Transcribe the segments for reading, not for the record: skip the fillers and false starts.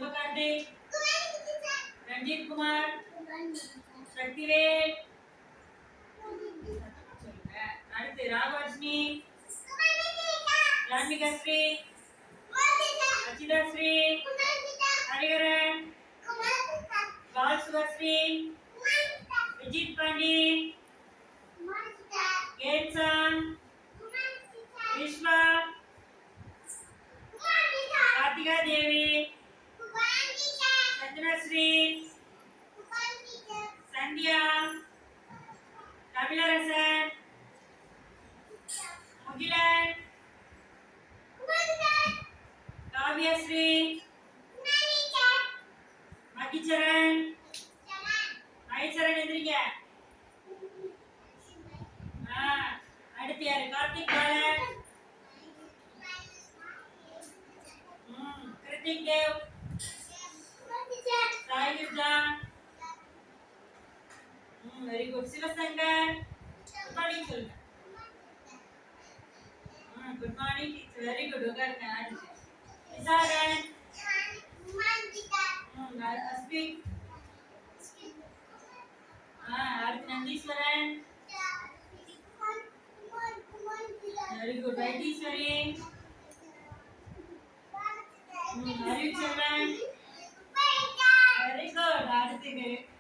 சிவகார்த்திக், ரஞ்சித் குமார், சக்திவேல், அடுத்து ராகவர்ஷினி, ஜான்விகாஸ்ரீ, அச்சிதாஸ்ரீ, ஹரிஹரன், பால்சுவாஸ்ரீ, விஜித் பாண்டி, கேட்சான், விஸ்வா, கார்த்திகா தேவி, சஞ்சனாஸ்ரீ, சந்தியா, கபிலரசன், முகிலன், காவியஸ்ரீ, மகிச்சரன், மகேஸ்வரன் எந்திரிங்க. அடுத்து யாரு? Karthik Balan, Kritik Dev, Sai Nirjan, very good. Sivasankar, good morning சொல்லுங்க. Good morning teacher, very good. உட்காருங்க. அடுத்து விசாரன், அஸ்பிக், அடுத்து Nandeeswaran, very good. Vaitheeswari, Arivuchelvan, very good. அடுத்து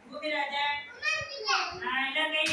பூமிராஜன், எல்லாம் கை